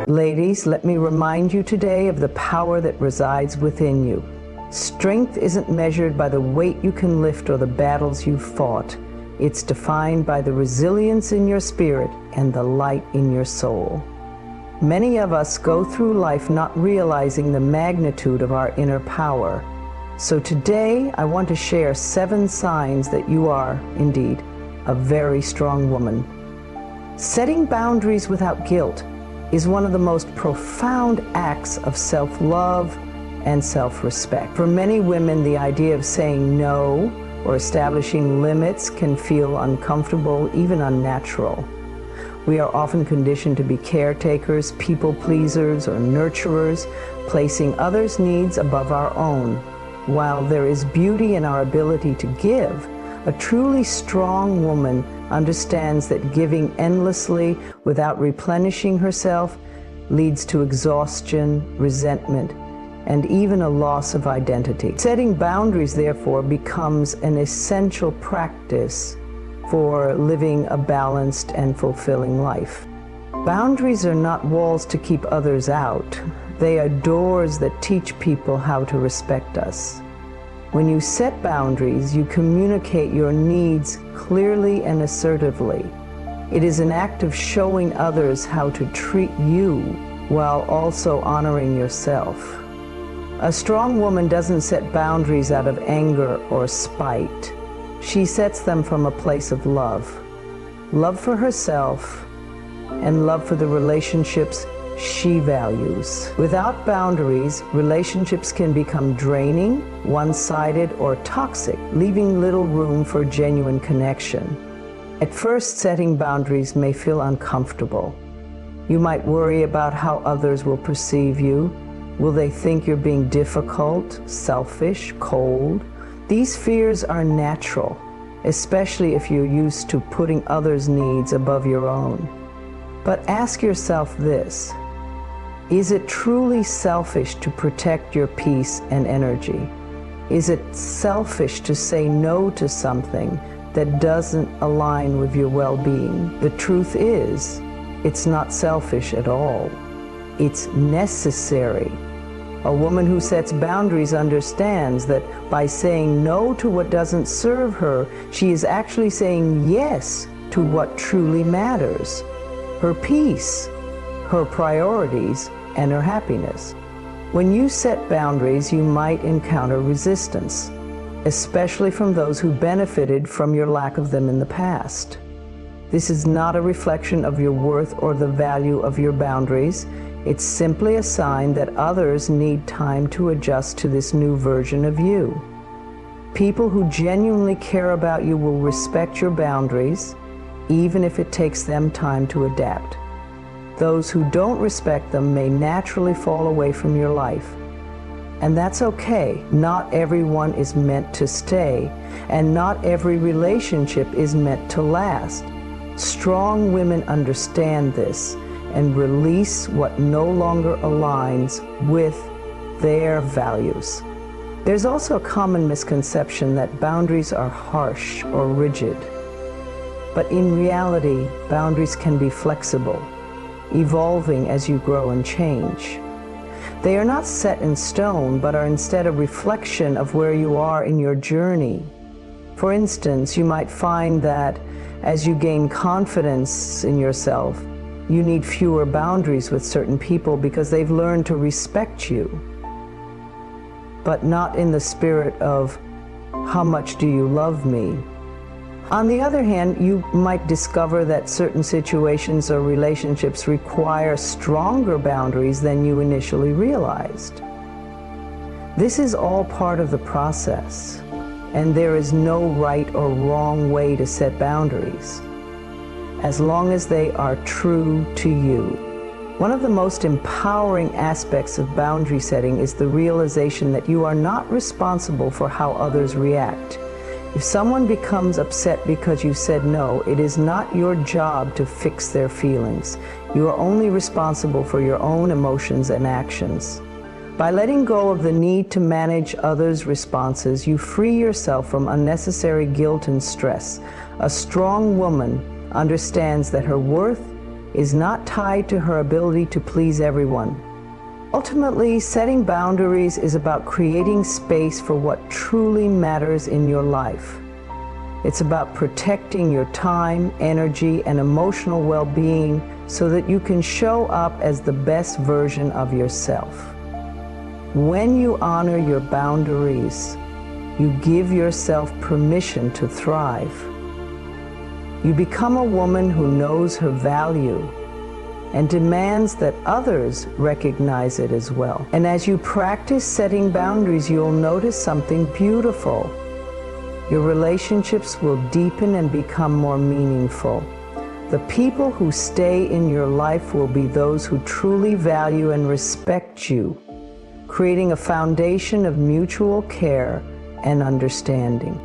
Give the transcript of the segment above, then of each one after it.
Ladies, let me remind you today of the power that resides within you. Strength isn't measured by the weight you can lift or the battles you've fought. It's defined by the resilience in your spirit and the light in your soul. Many of us go through life not realizing the magnitude of our inner power. So today, I want to share 7 signs that you are, indeed, a very strong woman. Setting boundaries without guilt is one of the most profound acts of self-love and self-respect. For many women, the idea of saying no or establishing limits can feel uncomfortable, even unnatural. We are often conditioned to be caretakers, people pleasers, or nurturers, placing others' needs above our own. While there is beauty in our ability to give, a truly strong woman understands that giving endlessly without replenishing herself leads to exhaustion, resentment, and even a loss of identity. Setting boundaries, therefore, becomes an essential practice for living a balanced and fulfilling life. Boundaries are not walls to keep others out. They are doors that teach people how to respect us. When you set boundaries, you communicate your needs clearly and assertively. It is an act of showing others how to treat you while also honoring yourself. A strong woman doesn't set boundaries out of anger or spite. She sets them from a place of love. Love for herself and love for the relationships she values. Without boundaries, relationships can become draining, one-sided, or toxic, leaving little room for genuine connection. At first, setting boundaries may feel uncomfortable. You might worry about how others will perceive you. Will they think you're being difficult, selfish, cold? These fears are natural, especially if you're used to putting others' needs above your own. But ask yourself this: is it truly selfish to protect your peace and energy? Is it selfish to say no to something that doesn't align with your well-being? The truth is, it's not selfish at all. It's necessary. A woman who sets boundaries understands that by saying no to what doesn't serve her, she is actually saying yes to what truly matters: her peace, her priorities, and her happiness. When you set boundaries, you might encounter resistance, especially from those who benefited from your lack of them in the past. This is not a reflection of your worth or the value of your boundaries. It's simply a sign that others need time to adjust to this new version of you. People who genuinely care about you will respect your boundaries, even if it takes them time to adapt. Those who don't respect them may naturally fall away from your life. And that's okay. Not everyone is meant to stay, and not every relationship is meant to last. Strong women understand this and release what no longer aligns with their values. There's also a common misconception that boundaries are harsh or rigid. But in reality, boundaries can be flexible, evolving as you grow and change. They are not set in stone, but are instead a reflection of where you are in your journey. For instance, you might find that as you gain confidence in yourself, you need fewer boundaries with certain people because they've learned to respect you, but not in the spirit of, "How much do you love me?" On the other hand, you might discover that certain situations or relationships require stronger boundaries than you initially realized. This is all part of the process, and there is no right or wrong way to set boundaries, as long as they are true to you. One of the most empowering aspects of boundary setting is the realization that you are not responsible for how others react. If someone becomes upset because you said no, it is not your job to fix their feelings. You are only responsible for your own emotions and actions. By letting go of the need to manage others' responses, you free yourself from unnecessary guilt and stress. A strong woman understands that her worth is not tied to her ability to please everyone. Ultimately, setting boundaries is about creating space for what truly matters in your life. It's about protecting your time, energy, and emotional well-being so that you can show up as the best version of yourself. When you honor your boundaries, you give yourself permission to thrive. You become a woman who knows her value and demands that others recognize it as well. And as you practice setting boundaries, you'll notice something beautiful. Your relationships will deepen and become more meaningful. The people who stay in your life will be those who truly value and respect you, creating a foundation of mutual care and understanding.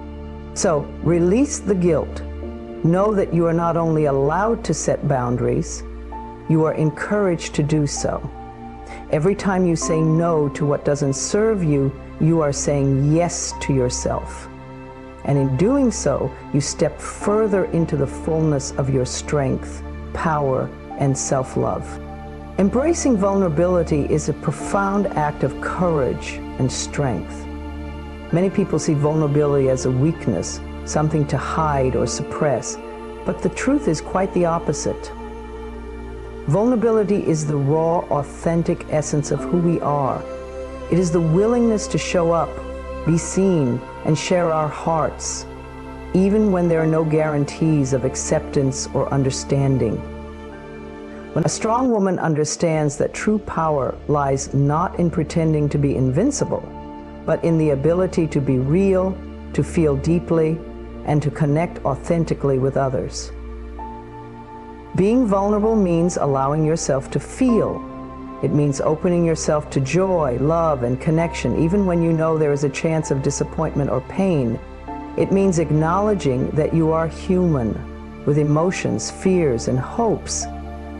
So, release the guilt. Know that you are not only allowed to set boundaries, you are encouraged to do so. Every time you say no to what doesn't serve you, you are saying yes to yourself. And in doing so, you step further into the fullness of your strength, power, and self-love. Embracing vulnerability is a profound act of courage and strength. Many people see vulnerability as a weakness, something to hide or suppress, but the truth is quite the opposite. Vulnerability is the raw, authentic essence of who we are. It is the willingness to show up, be seen, and share our hearts, even when there are no guarantees of acceptance or understanding. When a strong woman understands that true power lies not in pretending to be invincible, but in the ability to be real, to feel deeply, and to connect authentically with others. Being vulnerable means allowing yourself to feel. It means opening yourself to joy, love, and connection, even when you know there is a chance of disappointment or pain. It means acknowledging that you are human, with emotions, fears, and hopes.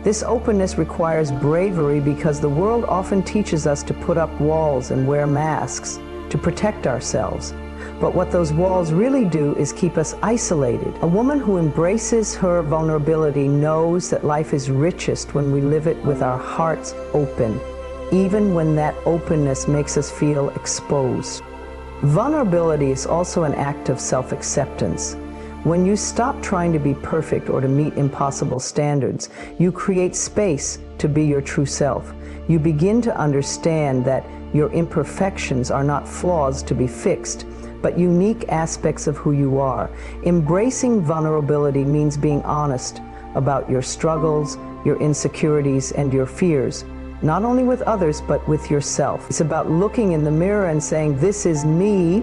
This openness requires bravery because the world often teaches us to put up walls and wear masks to protect ourselves. But what those walls really do is keep us isolated. A woman who embraces her vulnerability knows that life is richest when we live it with our hearts open, even when that openness makes us feel exposed. Vulnerability is also an act of self-acceptance. When you stop trying to be perfect or to meet impossible standards, you create space to be your true self. You begin to understand that your imperfections are not flaws to be fixed, but unique aspects of who you are. Embracing vulnerability means being honest about your struggles, your insecurities, and your fears, not only with others, but with yourself. It's about looking in the mirror and saying, "This is me,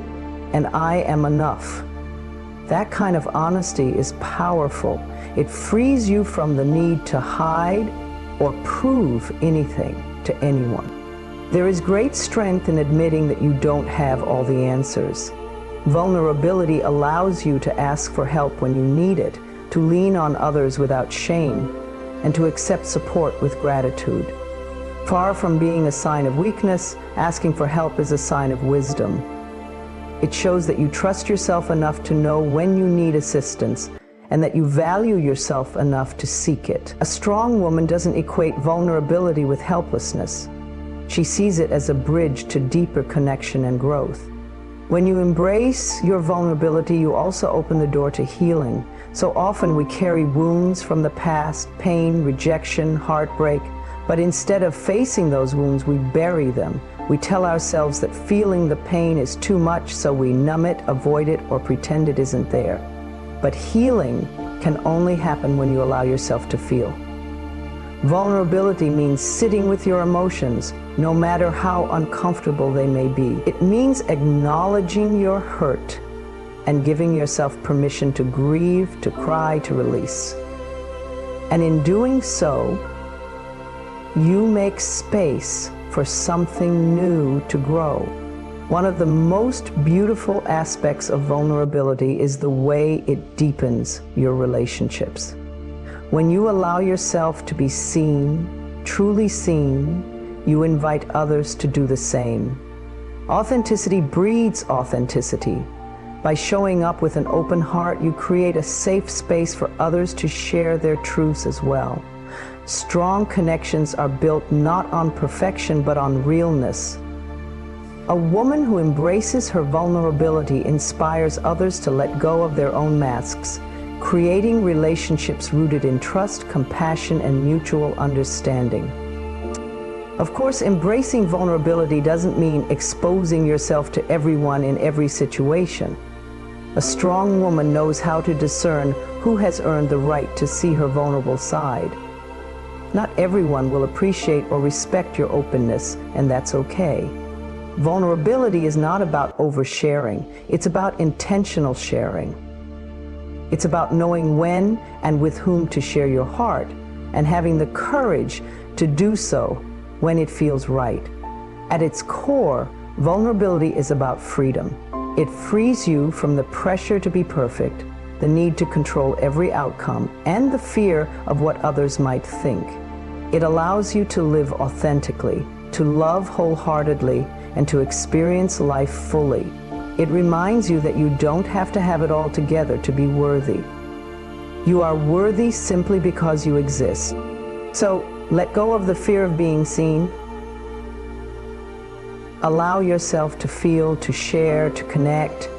and I am enough." That kind of honesty is powerful. It frees you from the need to hide or prove anything to anyone. There is great strength in admitting that you don't have all the answers. Vulnerability allows you to ask for help when you need it, to lean on others without shame, and to accept support with gratitude. Far from being a sign of weakness, asking for help is a sign of wisdom. It shows that you trust yourself enough to know when you need assistance, and that you value yourself enough to seek it. A strong woman doesn't equate vulnerability with helplessness. She sees it as a bridge to deeper connection and growth. When you embrace your vulnerability, you also open the door to healing. So often we carry wounds from the past, pain, rejection, heartbreak, but instead of facing those wounds, we bury them. We tell ourselves that feeling the pain is too much, so we numb it, avoid it, or pretend it isn't there. But healing can only happen when you allow yourself to feel. Vulnerability means sitting with your emotions, no matter how uncomfortable they may be. It means acknowledging your hurt and giving yourself permission to grieve, to cry, to release. And in doing so, you make space for something new to grow. One of the most beautiful aspects of vulnerability is the way it deepens your relationships. When you allow yourself to be seen, truly seen, you invite others to do the same. Authenticity breeds authenticity. By showing up with an open heart, you create a safe space for others to share their truths as well. Strong connections are built not on perfection but on realness. A woman who embraces her vulnerability inspires others to let go of their own masks, creating relationships rooted in trust, compassion, and mutual understanding. Of course, embracing vulnerability doesn't mean exposing yourself to everyone in every situation. A strong woman knows how to discern who has earned the right to see her vulnerable side. Not everyone will appreciate or respect your openness, and that's okay. Vulnerability is not about oversharing, it's about intentional sharing. It's about knowing when and with whom to share your heart, and having the courage to do so when it feels right. At its core, vulnerability is about freedom. It frees you from the pressure to be perfect, the need to control every outcome, and the fear of what others might think. It allows you to live authentically, to love wholeheartedly, and to experience life fully. It reminds you that you don't have to have it all together to be worthy. You are worthy simply because you exist. So, let go of the fear of being seen. Allow yourself to feel, to share, to connect.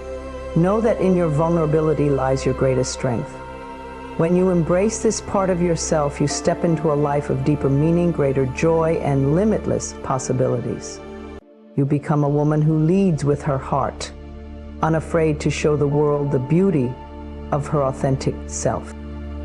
Know that in your vulnerability lies your greatest strength. When you embrace this part of yourself, you step into a life of deeper meaning, greater joy, and limitless possibilities. You become a woman who leads with her heart, unafraid to show the world the beauty of her authentic self.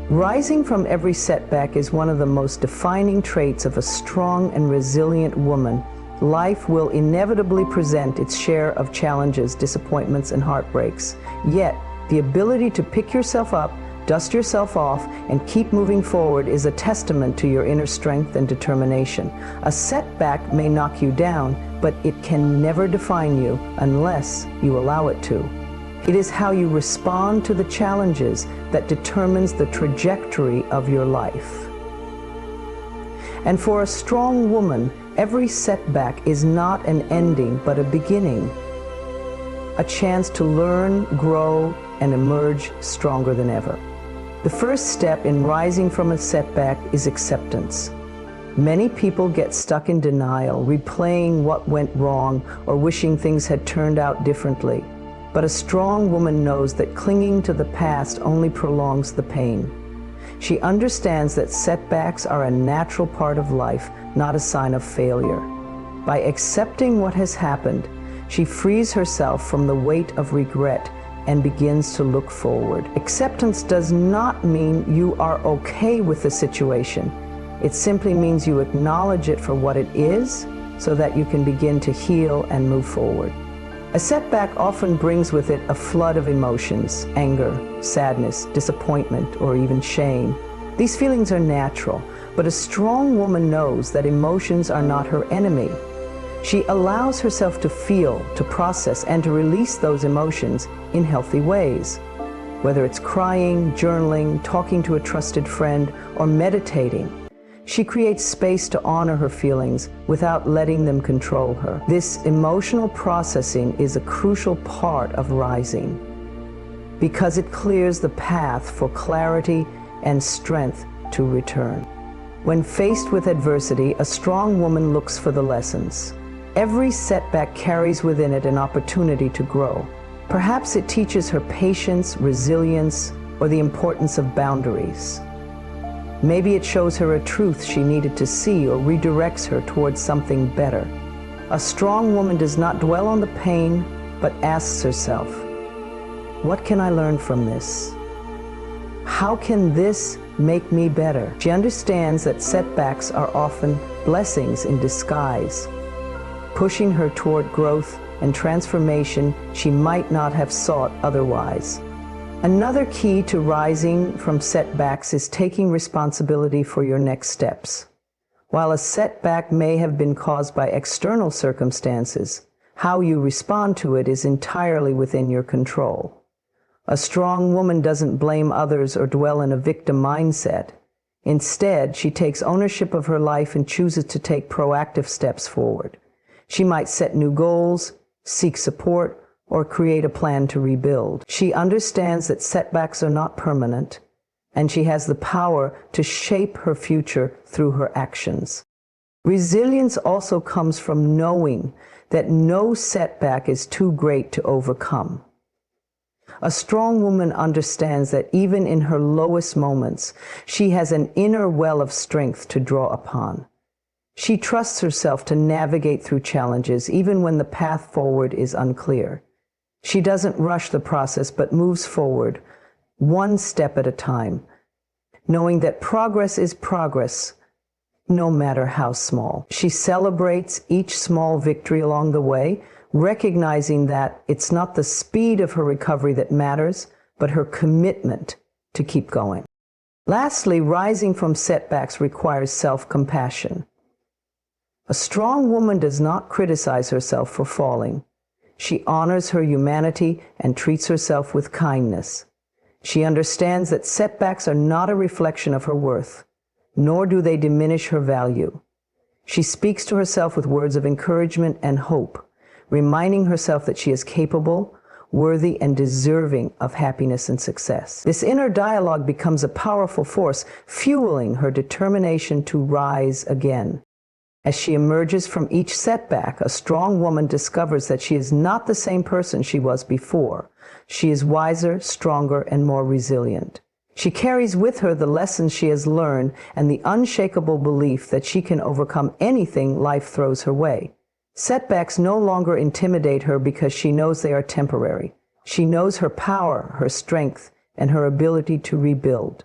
Rising from every setback is one of the most defining traits of a strong and resilient woman. Life will inevitably present its share of challenges, disappointments, and heartbreaks. Yet, the ability to pick yourself up, dust yourself off, and keep moving forward is a testament to your inner strength and determination. A setback may knock you down, but it can never define you unless you allow it to. It is how you respond to the challenges that determines the trajectory of your life. And for a strong woman, every setback is not an ending, but a beginning. A chance to learn, grow, and emerge stronger than ever. The first step in rising from a setback is acceptance. Many people get stuck in denial, replaying what went wrong or wishing things had turned out differently. But a strong woman knows that clinging to the past only prolongs the pain. She understands that setbacks are a natural part of life, not a sign of failure. By accepting what has happened, she frees herself from the weight of regret and begins to look forward. Acceptance does not mean you are okay with the situation. It simply means you acknowledge it for what it is so that you can begin to heal and move forward. A setback often brings with it a flood of emotions: anger, sadness, disappointment, or even shame. These feelings are natural, but a strong woman knows that emotions are not her enemy. She allows herself to feel, to process, and to release those emotions in healthy ways. Whether it's crying, journaling, talking to a trusted friend, or meditating, she creates space to honor her feelings without letting them control her. This emotional processing is a crucial part of rising because it clears the path for clarity and strength to return. When faced with adversity, a strong woman looks for the lessons. Every setback carries within it an opportunity to grow. Perhaps it teaches her patience, resilience, or the importance of boundaries. Maybe it shows her a truth she needed to see or redirects her towards something better. A strong woman does not dwell on the pain, but asks herself, what can I learn from this? How can this make me better? She understands that setbacks are often blessings in disguise, pushing her toward growth and transformation she might not have sought otherwise. Another key to rising from setbacks is taking responsibility for your next steps. While a setback may have been caused by external circumstances, how you respond to it is entirely within your control. A strong woman doesn't blame others or dwell in a victim mindset. Instead, she takes ownership of her life and chooses to take proactive steps forward. She might set new goals, seek support, or create a plan to rebuild. She understands that setbacks are not permanent, and she has the power to shape her future through her actions. Resilience also comes from knowing that no setback is too great to overcome. A strong woman understands that even in her lowest moments, she has an inner well of strength to draw upon. She trusts herself to navigate through challenges, even when the path forward is unclear. She doesn't rush the process, but moves forward, one step at a time, knowing that progress is progress, no matter how small. She celebrates each small victory along the way, recognizing that it's not the speed of her recovery that matters, but her commitment to keep going. Lastly, rising from setbacks requires self-compassion. A strong woman does not criticize herself for falling. She honors her humanity and treats herself with kindness. She understands that setbacks are not a reflection of her worth, nor do they diminish her value. She speaks to herself with words of encouragement and hope, reminding herself that she is capable, worthy, and deserving of happiness and success. This inner dialogue becomes a powerful force, fueling her determination to rise again. As she emerges from each setback, a strong woman discovers that she is not the same person she was before. She is wiser, stronger, and more resilient. She carries with her the lessons she has learned and the unshakable belief that she can overcome anything life throws her way. Setbacks no longer intimidate her because she knows they are temporary. She knows her power, her strength, and her ability to rebuild.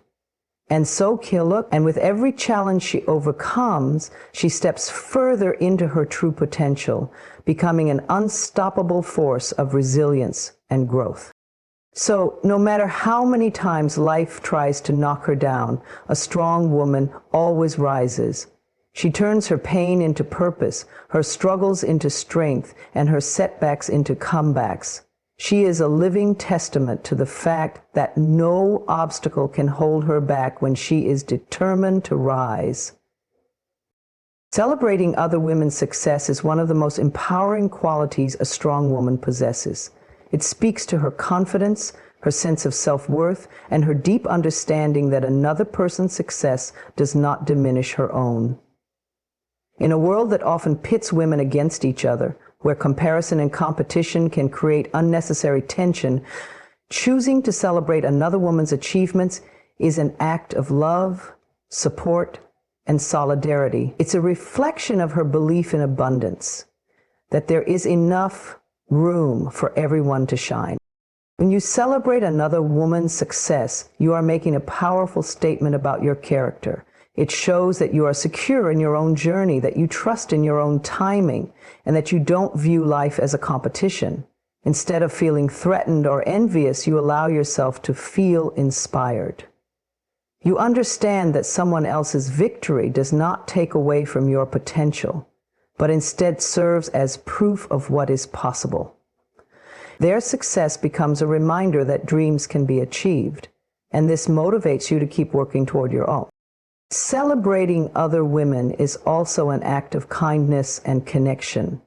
And so, Killa, and with every challenge she overcomes, she steps further into her true potential, becoming an unstoppable force of resilience and growth. So, no matter how many times life tries to knock her down, a strong woman always rises. She turns her pain into purpose, her struggles into strength, and her setbacks into comebacks. She is a living testament to the fact that no obstacle can hold her back when she is determined to rise. Celebrating other women's success is one of the most empowering qualities a strong woman possesses. It speaks to her confidence, her sense of self-worth, and her deep understanding that another person's success does not diminish her own. In a world that often pits women against each other, where comparison and competition can create unnecessary tension, choosing to celebrate another woman's achievements is an act of love, support, and solidarity. It's a reflection of her belief in abundance, that there is enough room for everyone to shine. When you celebrate another woman's success, you are making a powerful statement about your character. It shows that you are secure in your own journey, that you trust in your own timing, and that you don't view life as a competition. Instead of feeling threatened or envious, you allow yourself to feel inspired. You understand that someone else's victory does not take away from your potential, but instead serves as proof of what is possible. Their success becomes a reminder that dreams can be achieved, and this motivates you to keep working toward your own. Celebrating other women is also an act of kindness and connection.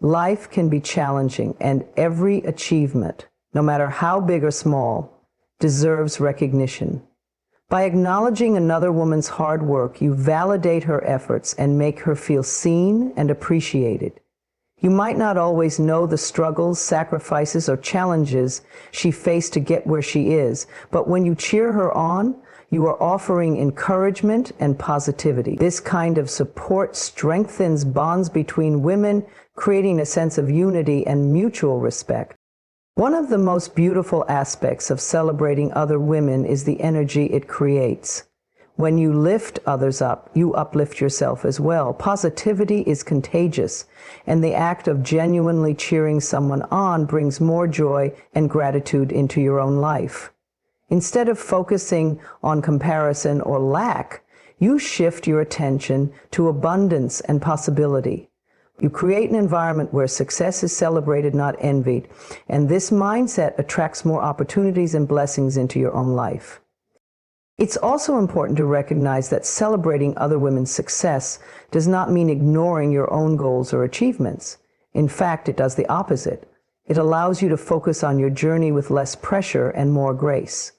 Life can be challenging, and every achievement, no matter how big or small, deserves recognition. By acknowledging another woman's hard work, you validate her efforts and make her feel seen and appreciated. You might not always know the struggles, sacrifices, or challenges she faced to get where she is, but when you cheer her on, you are offering encouragement and positivity. This kind of support strengthens bonds between women, creating a sense of unity and mutual respect. One of the most beautiful aspects of celebrating other women is the energy it creates. When you lift others up, you uplift yourself as well. Positivity is contagious, and the act of genuinely cheering someone on brings more joy and gratitude into your own life. Instead of focusing on comparison or lack, you shift your attention to abundance and possibility. You create an environment where success is celebrated, not envied, and this mindset attracts more opportunities and blessings into your own life. It's also important to recognize that celebrating other women's success does not mean ignoring your own goals or achievements. In fact, it does the opposite. It allows you to focus on your journey with less pressure and more grace.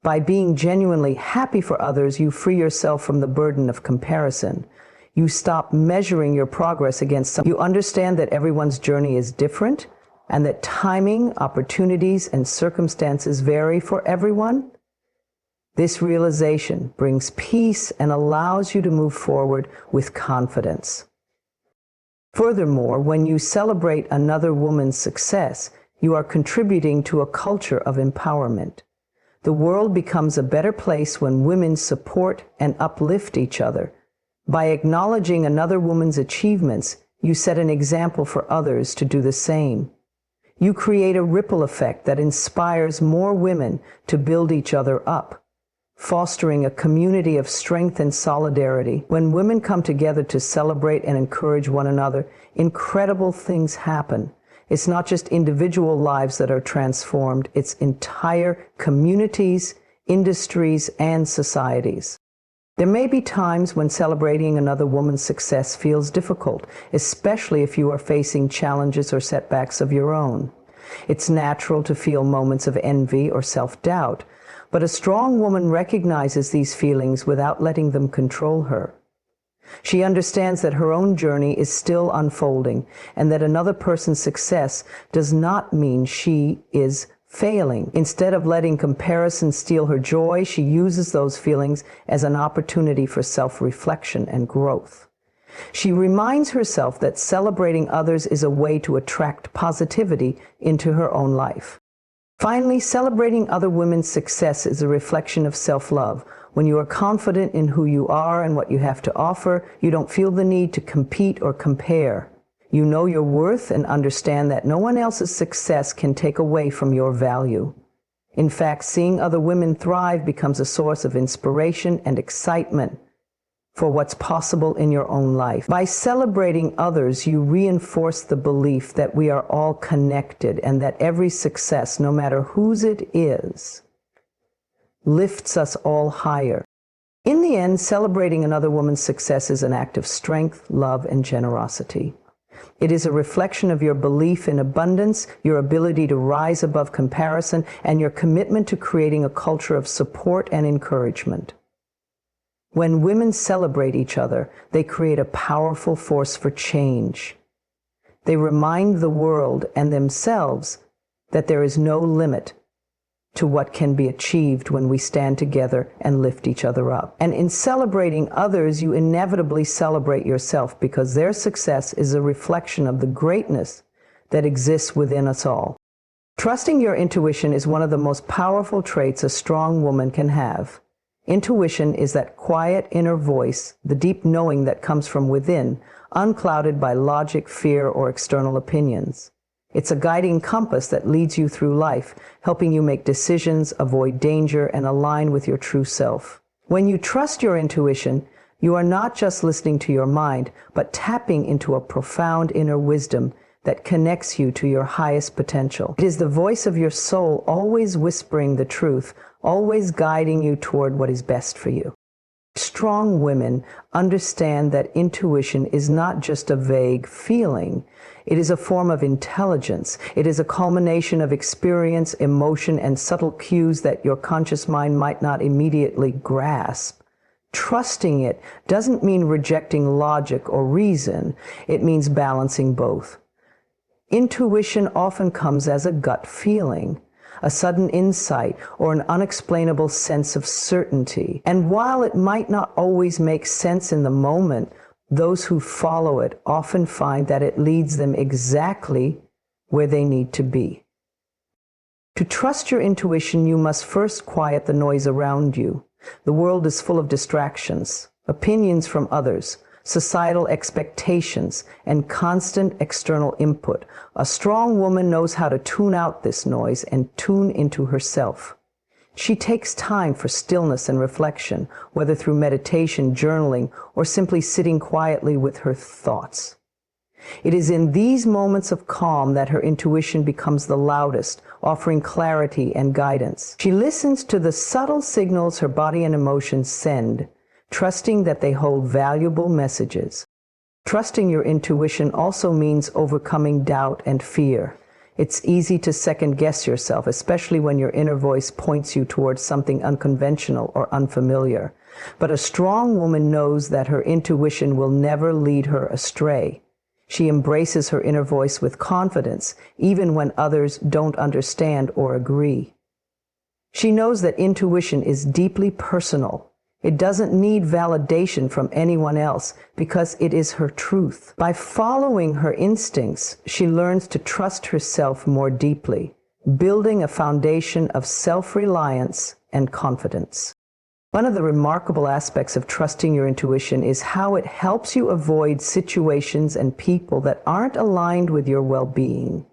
By being genuinely happy for others, you free yourself from the burden of comparison. You stop measuring your progress against someone. You understand that everyone's journey is different and that timing, opportunities, and circumstances vary for everyone. This realization brings peace and allows you to move forward with confidence. Furthermore, when you celebrate another woman's success, you are contributing to a culture of empowerment. The world becomes a better place when women support and uplift each other. By acknowledging another woman's achievements, you set an example for others to do the same. You create a ripple effect that inspires more women to build each other up, fostering a community of strength and solidarity. When women come together to celebrate and encourage one another, incredible things happen. It's not just individual lives that are transformed, it's entire communities, industries, and societies. There may be times when celebrating another woman's success feels difficult, especially if you are facing challenges or setbacks of your own. It's natural to feel moments of envy or self-doubt, but a strong woman recognizes these feelings without letting them control her. She understands that her own journey is still unfolding and that another person's success does not mean she is failing. Instead of letting comparison steal her joy, she uses those feelings as an opportunity for self-reflection and growth. She reminds herself that celebrating others is a way to attract positivity into her own life. Finally, celebrating other women's success is a reflection of self-love. When you are confident in who you are and what you have to offer, you don't feel the need to compete or compare. You know your worth and understand that no one else's success can take away from your value. In fact, seeing other women thrive becomes a source of inspiration and excitement for what's possible in your own life. By celebrating others, you reinforce the belief that we are all connected and that every success, no matter whose it is, lifts us all higher. In the end, celebrating another woman's success is an act of strength, love, and generosity. It is a reflection of your belief in abundance, your ability to rise above comparison, and your commitment to creating a culture of support and encouragement. When women celebrate each other, they create a powerful force for change. They remind the world and themselves that there is no limit to what can be achieved when we stand together and lift each other up. And in celebrating others, you inevitably celebrate yourself because their success is a reflection of the greatness that exists within us all. Trusting your intuition is one of the most powerful traits a strong woman can have. Intuition is that quiet inner voice, the deep knowing that comes from within, unclouded by logic, fear, or external opinions. It's a guiding compass that leads you through life, helping you make decisions, avoid danger, and align with your true self. When you trust your intuition, you are not just listening to your mind, but tapping into a profound inner wisdom that connects you to your highest potential. It is the voice of your soul, always whispering the truth, always guiding you toward what is best for you. Strong women understand that intuition is not just a vague feeling. It is a form of intelligence. It is a culmination of experience, emotion, and subtle cues that your conscious mind might not immediately grasp. Trusting it doesn't mean rejecting logic or reason. It means balancing both. Intuition often comes as a gut feeling, a sudden insight, or an unexplainable sense of certainty. And while it might not always make sense in the moment, those who follow it often find that it leads them exactly where they need to be. To trust your intuition, you must first quiet the noise around you. The world is full of distractions, opinions from others, societal expectations, and constant external input. A strong woman knows how to tune out this noise and tune into herself. She takes time for stillness and reflection, whether through meditation, journaling, or simply sitting quietly with her thoughts. It is in these moments of calm that her intuition becomes the loudest, offering clarity and guidance. She listens to the subtle signals her body and emotions send, trusting that they hold valuable messages. Trusting your intuition also means overcoming doubt and fear. It's easy to second-guess yourself, especially when your inner voice points you towards something unconventional or unfamiliar. But a strong woman knows that her intuition will never lead her astray. She embraces her inner voice with confidence, even when others don't understand or agree. She knows that intuition is deeply personal. It doesn't need validation from anyone else because it is her truth. By following her instincts, she learns to trust herself more deeply, building a foundation of self-reliance and confidence. One of the remarkable aspects of trusting your intuition is how it helps you avoid situations and people that aren't aligned with your well-being.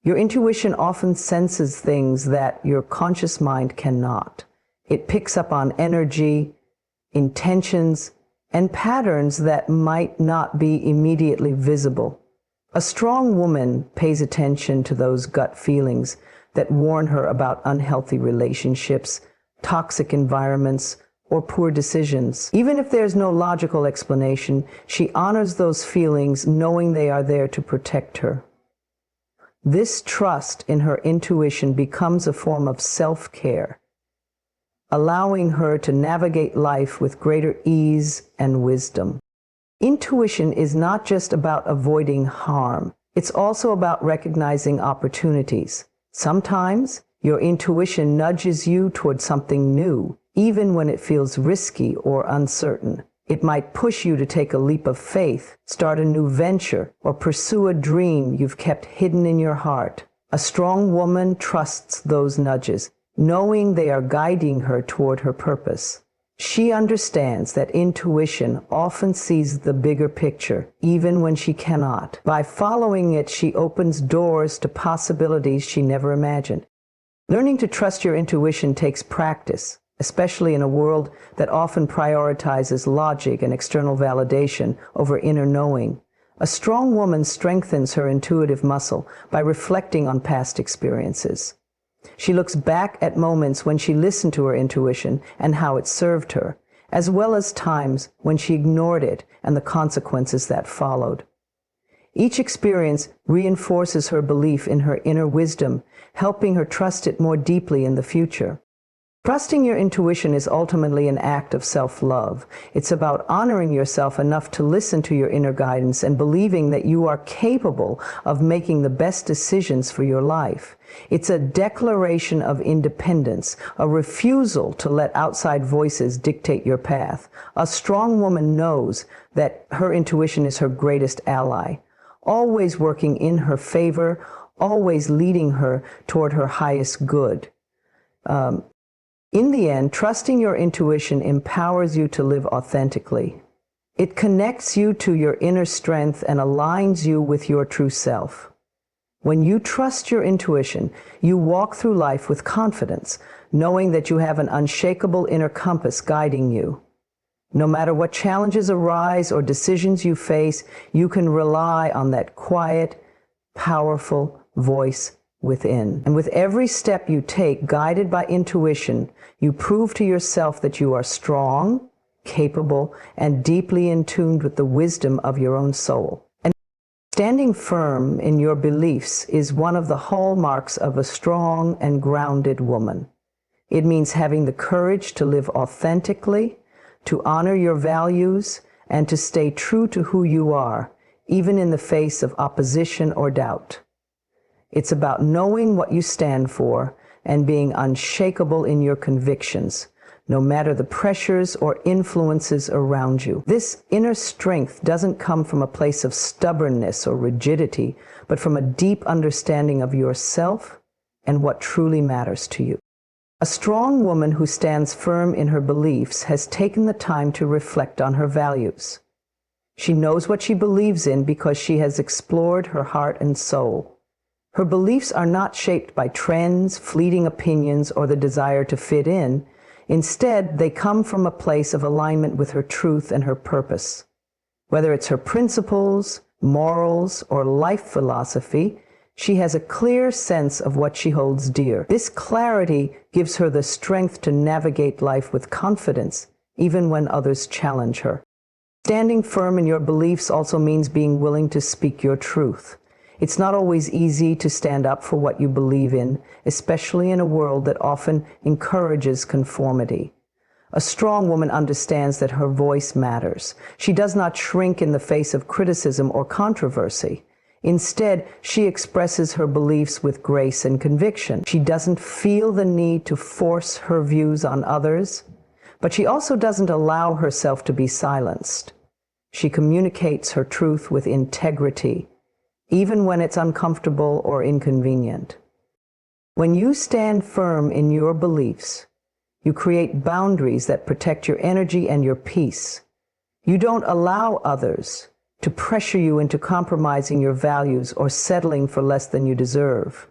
Your intuition often senses things that your conscious mind cannot. It picks up on energy, intentions, and patterns that might not be immediately visible. A strong woman pays attention to those gut feelings that warn her about unhealthy relationships, toxic environments, or poor decisions. Even if there's no logical explanation, she honors those feelings knowing they are there to protect her. This trust in her intuition becomes a form of self-care, allowing her to navigate life with greater ease and wisdom. Intuition is not just about avoiding harm. It's also about recognizing opportunities. Sometimes your intuition nudges you toward something new, even when it feels risky or uncertain. It might push you to take a leap of faith, start a new venture, or pursue a dream you've kept hidden in your heart. A strong woman trusts those nudges, knowing they are guiding her toward her purpose. She understands that intuition often sees the bigger picture, even when she cannot. By following it, she opens doors to possibilities she never imagined. Learning to trust your intuition takes practice, especially in a world that often prioritizes logic and external validation over inner knowing. A strong woman strengthens her intuitive muscle by reflecting on past experiences. She looks back at moments when she listened to her intuition and how it served her, as well as times when she ignored it and the consequences that followed. Each experience reinforces her belief in her inner wisdom, helping her trust it more deeply in the future. Trusting your intuition is ultimately an act of self-love. It's about honoring yourself enough to listen to your inner guidance and believing that you are capable of making the best decisions for your life. It's a declaration of independence, a refusal to let outside voices dictate your path. A strong woman knows that her intuition is her greatest ally, always working in her favor, always leading her toward her highest good. In the end, trusting your intuition empowers you to live authentically. It connects you to your inner strength and aligns you with your true self. When you trust your intuition, you walk through life with confidence, knowing that you have an unshakable inner compass guiding you. No matter what challenges arise or decisions you face, you can rely on that quiet, powerful voice within. And with every step you take, guided by intuition, you prove to yourself that you are strong, capable, and deeply in tune with the wisdom of your own soul. And standing firm in your beliefs is one of the hallmarks of a strong and grounded woman. It means having the courage to live authentically, to honor your values, and to stay true to who you are, even in the face of opposition or doubt. It's about knowing what you stand for and being unshakable in your convictions, no matter the pressures or influences around you. This inner strength doesn't come from a place of stubbornness or rigidity, but from a deep understanding of yourself and what truly matters to you. A strong woman who stands firm in her beliefs has taken the time to reflect on her values. She knows what she believes in because she has explored her heart and soul. Her beliefs are not shaped by trends, fleeting opinions, or the desire to fit in. Instead, they come from a place of alignment with her truth and her purpose. Whether it's her principles, morals, or life philosophy, she has a clear sense of what she holds dear. This clarity gives her the strength to navigate life with confidence, even when others challenge her. Standing firm in your beliefs also means being willing to speak your truth. It's not always easy to stand up for what you believe in, especially in a world that often encourages conformity. A strong woman understands that her voice matters. She does not shrink in the face of criticism or controversy. Instead, she expresses her beliefs with grace and conviction. She doesn't feel the need to force her views on others, but she also doesn't allow herself to be silenced. She communicates her truth with integrity, even when it's uncomfortable or inconvenient. When you stand firm in your beliefs, you create boundaries that protect your energy and your peace. You don't allow others to pressure you into compromising your values or settling for less than you deserve.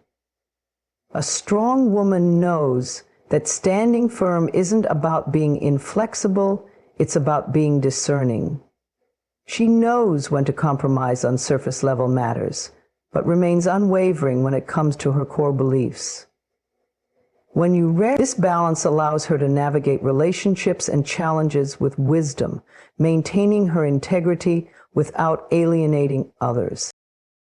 A strong woman knows that standing firm isn't about being inflexible, it's about being discerning. She knows when to compromise on surface-level matters, but remains unwavering when it comes to her core beliefs. This balance allows her to navigate relationships and challenges with wisdom, maintaining her integrity without alienating others.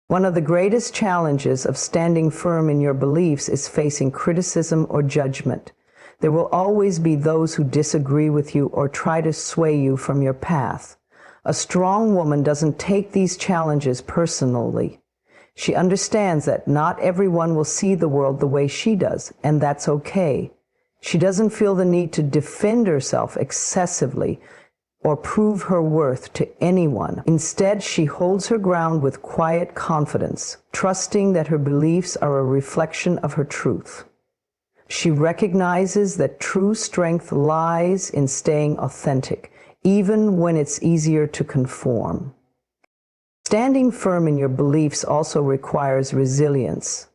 One of the greatest challenges of standing firm in your beliefs is facing criticism or judgment. There will always be those who disagree with you or try to sway you from your path. A strong woman doesn't take these challenges personally. She understands that not everyone will see the world the way she does, and that's okay. She doesn't feel the need to defend herself excessively or prove her worth to anyone. Instead, she holds her ground with quiet confidence, trusting that her beliefs are a reflection of her truth. She recognizes that true strength lies in staying authentic, even when it's easier to conform. Standing firm in your beliefs also requires resilience.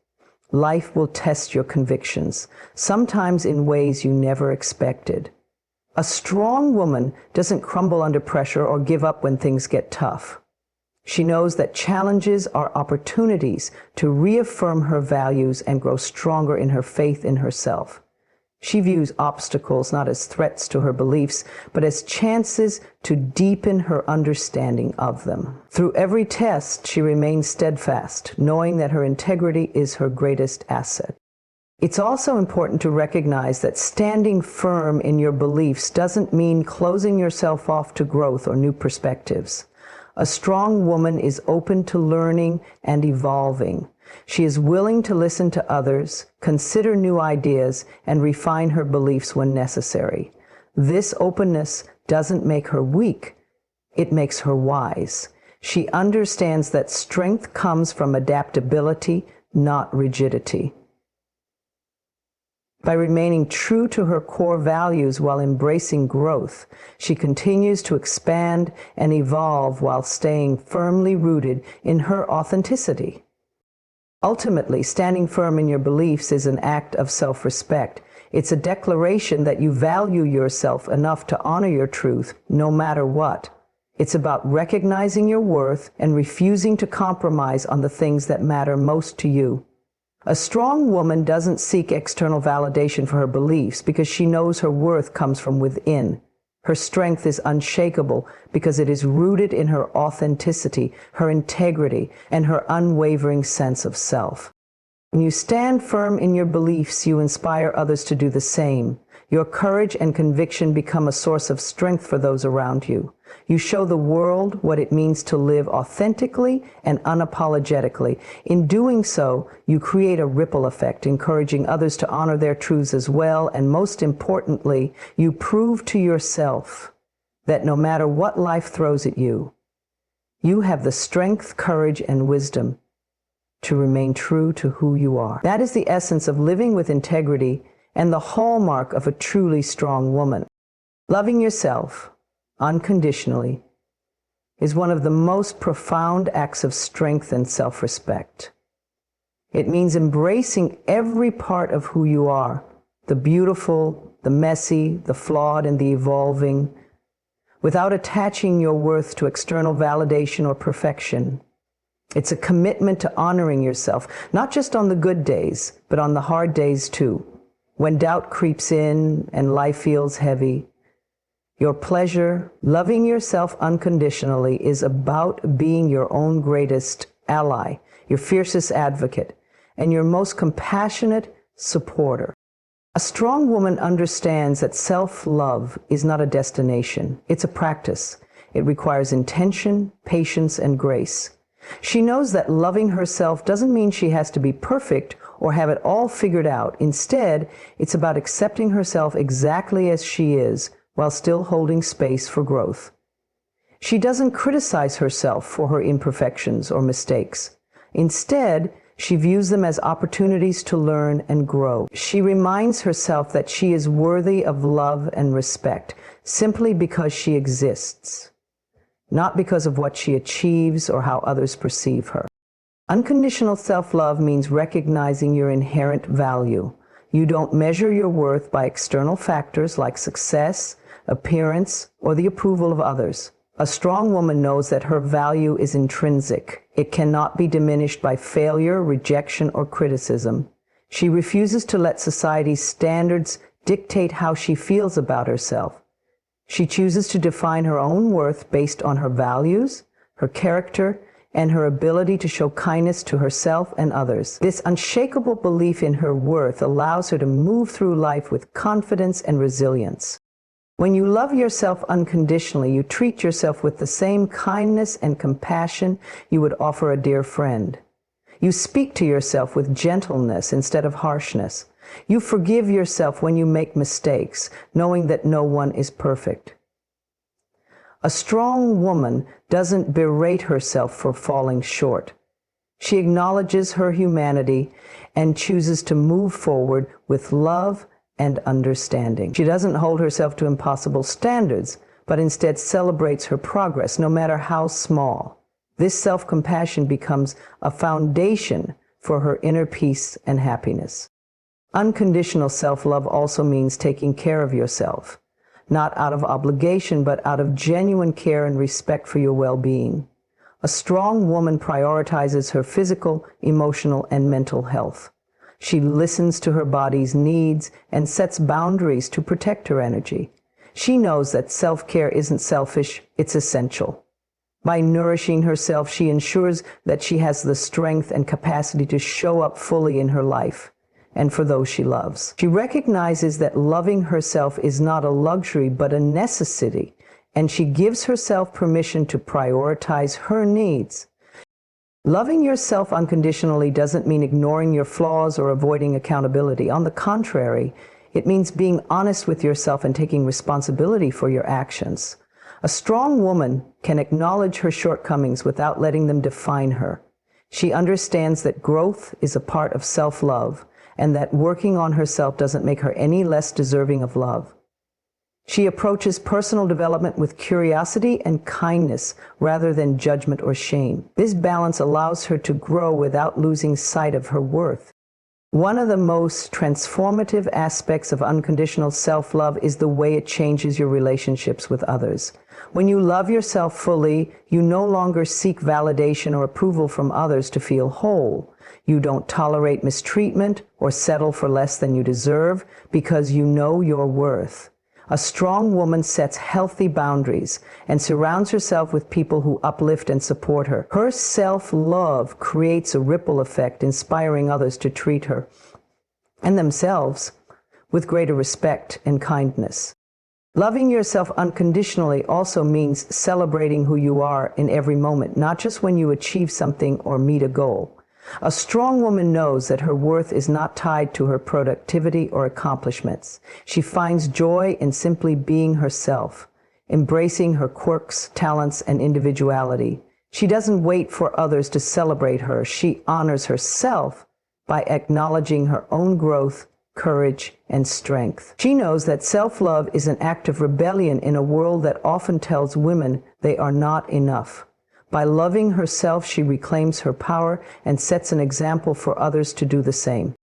Life will test your convictions, sometimes in ways you never expected. A strong woman doesn't crumble under pressure or give up when things get tough. She knows that challenges are opportunities to reaffirm her values and grow stronger in her faith in herself. She views obstacles not as threats to her beliefs, but as chances to deepen her understanding of them. Through every test, she remains steadfast, knowing that her integrity is her greatest asset. It's also important to recognize that standing firm in your beliefs doesn't mean closing yourself off to growth or new perspectives. A strong woman is open to learning and evolving. She is willing to listen to others, consider new ideas, and refine her beliefs when necessary. This openness doesn't make her weak, it makes her wise. She understands that strength comes from adaptability, not rigidity. By remaining true to her core values while embracing growth, she continues to expand and evolve while staying firmly rooted in her authenticity. Ultimately, standing firm in your beliefs is an act of self-respect. It's a declaration that you value yourself enough to honor your truth, no matter what. It's about recognizing your worth and refusing to compromise on the things that matter most to you. A strong woman doesn't seek external validation for her beliefs because she knows her worth comes from within. Her strength is unshakable because it is rooted in her authenticity, her integrity, and her unwavering sense of self. When you stand firm in your beliefs, you inspire others to do the same. Your courage and conviction become a source of strength for those around you. You show the world what it means to live authentically and unapologetically. In doing so, you create a ripple effect, encouraging others to honor their truths as well, and most importantly, you prove to yourself that no matter what life throws at you, you have the strength, courage, and wisdom to remain true to who you are. That is the essence of living with integrity and the hallmark of a truly strong woman. Loving yourself unconditionally is one of the most profound acts of strength and self-respect. It means embracing every part of who you are, the beautiful, the messy, the flawed, and the evolving, without attaching your worth to external validation or perfection. It's a commitment to honoring yourself, not just on the good days, but on the hard days too. When doubt creeps in and life feels heavy, your pleasure, loving yourself unconditionally, is about being your own greatest ally. your fiercest advocate, and your most compassionate supporter. A strong woman understands that self-love is not a destination, it's a practice. It requires intention, patience, and grace. She knows that loving herself doesn't mean she has to be perfect or have it all figured out. Instead, it's about accepting herself exactly as she is while still holding space for growth. She doesn't criticize herself for her imperfections or mistakes. Instead, she views them as opportunities to learn and grow. She reminds herself that she is worthy of love and respect simply because she exists, not because of what she achieves or how others perceive her. Unconditional self-love means recognizing your inherent value. You don't measure your worth by external factors like success, appearance, or the approval of others. A strong woman knows that her value is intrinsic. It cannot be diminished by failure, rejection, or criticism. She refuses to let society's standards dictate how she feels about herself. She chooses to define her own worth based on her values, her character, and her ability to show kindness to herself and others. This unshakable belief in her worth allows her to move through life with confidence and resilience. When you love yourself unconditionally, you treat yourself with the same kindness and compassion you would offer a dear friend. You speak to yourself with gentleness instead of harshness. You forgive yourself when you make mistakes, knowing that no one is perfect. A strong woman doesn't berate herself for falling short. She acknowledges her humanity and chooses to move forward with love and understanding. She doesn't hold herself to impossible standards, but instead celebrates her progress, no matter how small. This self-compassion becomes a foundation for her inner peace and happiness. Unconditional self-love also means taking care of yourself, not out of obligation, but out of genuine care and respect for your well-being. A strong woman prioritizes her physical, emotional, and mental health. She listens to her body's needs and sets boundaries to protect her energy. She knows that self-care isn't selfish, it's essential. By nourishing herself, she ensures that she has the strength and capacity to show up fully in her life and for those she loves. She recognizes that loving herself is not a luxury but a necessity, and she gives herself permission to prioritize her needs. Loving yourself unconditionally doesn't mean ignoring your flaws or avoiding accountability. On the contrary, it means being honest with yourself and taking responsibility for your actions. A strong woman can acknowledge her shortcomings without letting them define her. She understands that growth is a part of self-love and that working on herself doesn't make her any less deserving of love. She approaches personal development with curiosity and kindness rather than judgment or shame. This balance allows her to grow without losing sight of her worth. One of the most transformative aspects of unconditional self-love is the way it changes your relationships with others. When you love yourself fully, you no longer seek validation or approval from others to feel whole. You don't tolerate mistreatment or settle for less than you deserve because you know your worth. A strong woman sets healthy boundaries and surrounds herself with people who uplift and support her. Her self-love creates a ripple effect, inspiring others to treat her and themselves with greater respect and kindness. Loving yourself unconditionally also means celebrating who you are in every moment, not just when you achieve something or meet a goal. A strong woman knows that her worth is not tied to her productivity or accomplishments. She finds joy in simply being herself, embracing her quirks, talents, and individuality. She doesn't wait for others to celebrate her. She honors herself by acknowledging her own growth, courage, and strength. She knows that self-love is an act of rebellion in a world that often tells women they are not enough. By loving herself, she reclaims her power and sets an example for others to do the same.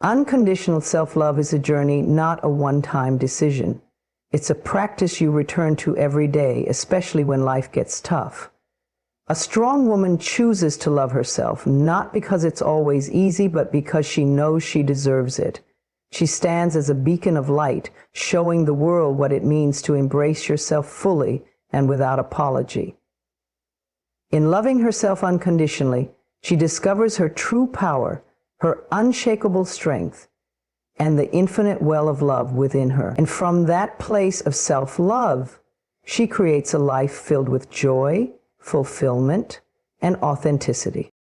Unconditional self-love is a journey, not a one-time decision. It's a practice you return to every day, especially when life gets tough. A strong woman chooses to love herself, not because it's always easy, but because she knows she deserves it. She stands as a beacon of light, showing the world what it means to embrace yourself fully and without apology. In loving herself unconditionally, She discovers her true power, her unshakable strength, and the infinite well of love within her. And from that place of self-love, she creates a life filled with joy, fulfillment, and authenticity.